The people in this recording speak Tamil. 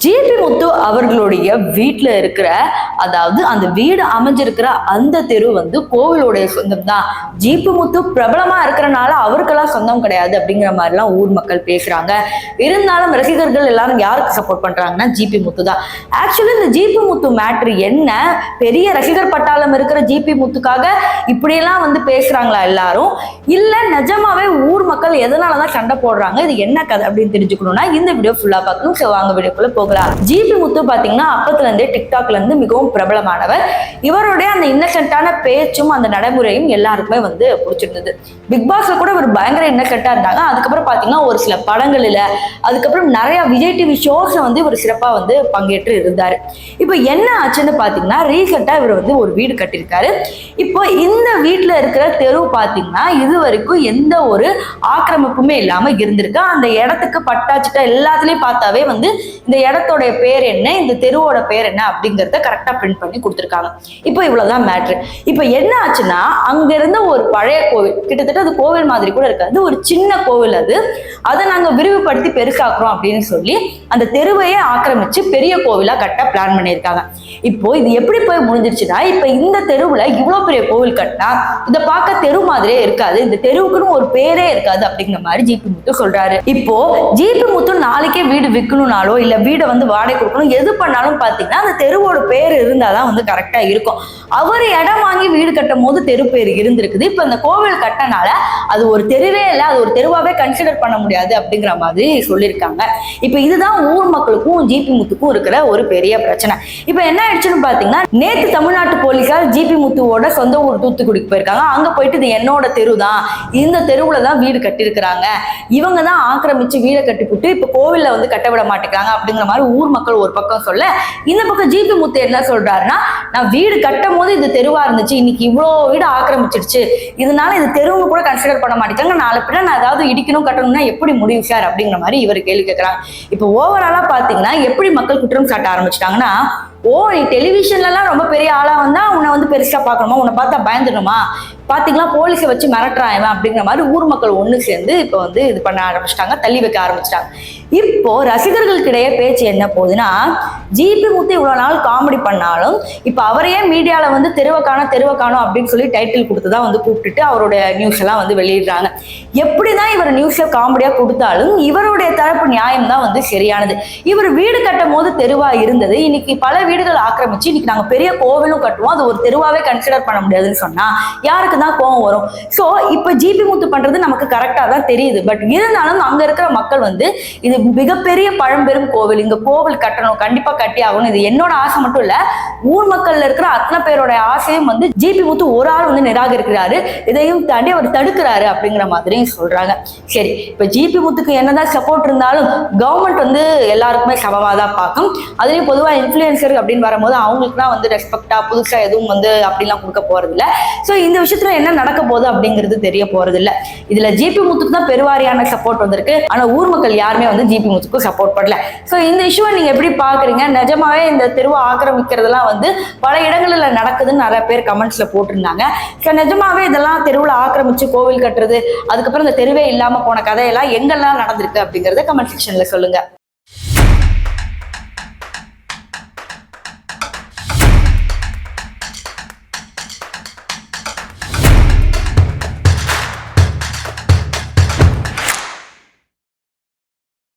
ஜிபி முத்து அவர்களுடைய வீட்டுல இருக்கிற, அதாவது அந்த வீடு அமைஞ்சிருக்கிற அந்த தெரு வந்து கோவிலுடைய சொந்தம் தான். ஜிபி முத்து பிரபலமா இருக்கிறனால அவருக்கெல்லாம் சொந்தம் கிடையாது அப்படிங்கிற மாதிரி எல்லாம் ஊர் மக்கள் பேசுறாங்க. இருந்தாலும் ரசிகர்கள் எல்லாரும் யாருக்கு சப்போர்ட் பண்றாங்கன்னா ஜிபி முத்து தான். ஆக்சுவலி இந்த ஜிபி முத்து மேட்ரு என்ன, பெரிய ரசிகர் பட்டாளம் இருக்கிற ஜிபி முத்துக்காக இப்படியெல்லாம் வந்து பேசுறாங்களா எல்லாரும், இல்ல நிஜமாவே ஊர் மக்கள் எதனாலதான் சண்டை போடுறாங்க, இது என்ன கதை அப்படின்னு தெரிஞ்சுக்கணும்னா இந்த வீடியோ ஃபுல்லா பார்க்கணும். வாங்க வீடியோக்குள்ள போகலாம். ஜிபி முத்து பாத்தீங்கன்னா அப்பத்துல இருந்தே டிக்டாக்ல இருந்து மிகவும் பிரபலமானவர். இவருடைய அந்த இன்னசென்ட்டான பேச்சும் அந்த நடைமுறையும் எல்லாருக்குமே வந்து பிடிச்சிருந்தது. பிக் பாஸ்ல கூட ஒரு பயங்கர இன்னசென்ட்டா இருந்தாங்க. அதுக்கப்புறம் பாத்தீங்கன்னா ஒரு சில படங்கள்ல, அதுக்கப்புறம் நிறைய விஜய் டிவி ஷோஸ்ல வந்து இவர் சிறப்பா வந்து பங்கேற்று இருந்தாரு. இப்போ என்ன ஆச்சுன்னு பாத்தீங்கன்னா ரீசெண்டா இவர் வந்து ஒரு வீடு கட்டியிருக்காரு. இப்போ இந்த வீட்டுல இருக்கிற தெரு பாத்தீங்கன்னா இது வரைக்கும் எந்த ஒரு ஆக்கிரமிப்புமே இல்லாம இருந்திருக்கு. அந்த இடத்துக்கு பட்டாச்சிட்ட எல்லாத்துலயும் பார்த்தாவே வந்து இந்த இடத்தோட பேர் என்ன, இந்த தெருவோட பேர் என்ன அப்படிங்கறத கரெக்டா பிரிண்ட் பண்ணி கொடுத்துருக்காங்க. இப்போ இவ்வளவுதான் மேட்ரு. இப்போ என்ன ஆச்சுன்னா அங்க இருந்த ஒரு பழைய கோவில், கிட்டத்தட்ட அது கோவில் மாதிரி கூட இருக்காது, ஒரு சின்ன கோவில் அது, அதை நாங்க விரிவுபடுத்தி பெருசாக்குறோம் அப்படின்னு சொல்லி அந்த தெருவையே ஆக்கிரமிச்சு பெரிய கோவிலா கட்ட பிளான் பண்ணியிருக்காங்க. இப்போ இது எப்படி போய் முடிஞ்சிருச்சுன்னா, இப்ப இந்த தெருவுல இவ்வளவு பெரிய கோவில் கட்டினா இதை பார்க்க தெரு மாதிரியே இருக்காது, இந்த தெருவுக்குன்னு ஒரு பேரே இருக்காது அப்படிங்கிற மாதிரி ஜிபி முத்து சொல்றாரு. இப்போ ஜிபி முத்து நாளைக்கே வீடு விற்கணும்னாலோ இல்ல வீடை வந்து வாடகை கொடுக்கணும் எது பண்ணாலும் பாத்தீங்கன்னா அந்த தெருவோட பேர் இருந்தாதான் வந்து கரெக்டா இருக்கும். அவர் இடம் வாங்கி வீடு கட்டும் போது தெரு பேர் இருந்திருக்குது. இப்ப இந்த கோவில் கட்டினால அது ஒரு தெருவே இல்லை, அது ஒரு தெருவாவே கன்சிடர் பண்ண முடியாது அப்படிங்கிற மாதிரி சொல்லியிருக்காங்க. இப்ப இதுதான் ஊர் மக்களுக்கும் ஜிபி முத்துக்கும் இருக்கிற ஒரு பெரிய பிரச்சனை. இப்ப என்ன ஆயிடுச்சுன்னு பாத்தீங்கன்னா நேத்து தமிழ்நாட்டு போலீசார் ஜிபி முத்துவோட சொந்த ஊர் தூத்துக்குடிக்கு போயிருக்காங்க. அங்க போயிட்டு இது என்னோட தெரு தான், இந்த தெருவுல தான் வீடு கட்டியிருக்கிறாங்க, இவங்க தான் ஆக்கிரமிச்சு வீடை கட்டிவிட்டு இப்ப கோவில்ல வந்து கட்ட விட மாட்டேங்கிறாங்க அப்படிங்கிற மாதிரி ஊர் மக்கள் ஒரு பக்கம் சொல்ல, இந்த பக்கம் ஜிபி முத்து என்ன சொல்றாருன்னா, நான் வீடு கட்டும் போது இது தெருவா இருந்துச்சு, இன்னைக்கு இவ்வளவு வீடு ஆக்கிரமிச்சிருச்சு, இதனால இது தெருவுன்னு கூட கன்சிடர் பண்ண மாட்டேங்கிறாங்க, நாளை பின்ன நான் ஏதாவது இடிக்கணும் கட்டணும்னா எப்படி முடியும் சார் அப்படிங்கிற மாதிரி இவர் கேள்வி கேட்கிறாங்க. இப்போ ஓவராலா பாத்தீங்கன்னா எப்படி மக்கள் குற்றம் சாட்ட ஆரம்பிச்சிட்டாங்கன்னா, ஓ நீ டெலிவிஷன்ல எல்லாம் ரொம்ப பெரிய ஆளா வந்தா உன்னை வந்து பெருசா பார்க்கணுமா, உன்னை பார்த்தா பயந்துடணுமா, பாத்தீங்களா போலீஸை வச்சு மிரட்டுறான் அப்படிங்கிற மாதிரி ஊர் மக்கள் ஒண்ணு சேர்ந்து இப்ப வந்து இது பண்ண ஆரம்பிச்சிட்டாங்க, தள்ளி வைக்க ஆரம்பிச்சிட்டாங்க. இப்போ ரசிகர்களுக்கிடையே பேச்சு என்ன போகுதுன்னா, ஜிபி முத்து இவ்வளவு நாள் காமெடி பண்ணாலும் இப்ப அவரையே மீடியால வந்து தெருவை காணும் அப்படின்னு சொல்லி டைட்டில் கொடுத்துதான் வந்து கூப்பிட்டுட்டு அவருடைய நியூஸ் எல்லாம் வந்து வெளியிடுறாங்க. எப்படிதான் இவர் நியூஸ்ல காமெடியா கொடுத்தாலும் இவருடைய தரப்பு நியாயம் தான் வந்து சரியானது. இவர் வீடு கட்டும் போது தெருவா இருந்தது, இன்னைக்கு பல வீடுகள் ஆக்கிரமிச்சு இன்னைக்கு நாங்க பெரிய கோவிலும் கட்டுவோம், அது ஒரு தெருவாவே கன்சிடர் பண்ண முடியாதுன்னு சொன்னா யாருக்கு தான் கோவம் வரும்? சோ இப்ப ஜிபி முத்து பண்றது நமக்கு கரெக்டா தான் தெரியுது. பட் இருந்தாலும் அங்க இருக்கிற மக்கள் வந்து இது மிகப்பெரிய பழம்பெரும் கோவில், இந்த கோவில் கட்டணும், கண்டிப்பா கட்டி ஆகணும், இது என்னோட ஆசை மட்டும் இல்ல, ஊர் மக்கள்ல இருக்கிற அத்தனை பேரோட ஆசையும் வந்து ஜிபி முத்து ஒரு ஆள் வந்து நிராகரிக்கிறாரு, இதையும் தாண்டி அவர் தடுக்கிறாரு அப்படிங்கிற மாதிரியும் சொல்றாங்க. சரி, இப்ப ஜிபி முத்துக்கு என்னதான் சப்போர்ட் இருந்தாலும் கவர்மெண்ட் வந்து எல்லாருக்குமே சமமா தான் பார்க்கும். அதுலயும் பொதுவா இன்ஃபுளுசர் அப்படின்னு வரும்போது அவங்களுக்கு தான் வந்து ரெஸ்பெக்டா புதுசா எதுவும் வந்து அப்படிலாம் கொடுக்க போறது இல்லை. ஸோ இந்த விஷயத்துல என்ன நடக்க போகுது அப்படிங்கிறது தெரிய போறது இல்லை. இதுல ஜிபி முத்துக்கு தான் பெருவாரியான சப்போர்ட் வந்திருக்கு, ஆனா ஊர் மக்கள் யாருமே வந்து ஜிபி முத்துக்கு சப்போர்ட் பண்ணல. ஸோ இந்த இஷ்யூவை நீங்க எப்படி பாக்குறீங்க? நிஜமாவே இந்த தெருவை ஆக்கிரமிக்கிறதுலாம் வந்து பல இடங்கள்ல நடக்குதுன்னு நிறைய பேர் கமெண்ட்ஸ்ல போட்டிருந்தாங்க. ஸோ நிஜமாவே இதெல்லாம் தெருவில் ஆக்கிரமிச்சு கோவில் கட்டுறது, அதுக்கப்புறம் இந்த தெருவே இல்லாம போன கதையெல்லாம் எங்கெல்லாம் நடந்திருக்கு அப்படிங்கறத கமெண்ட் செக்ஷன்ல சொல்லுங்க.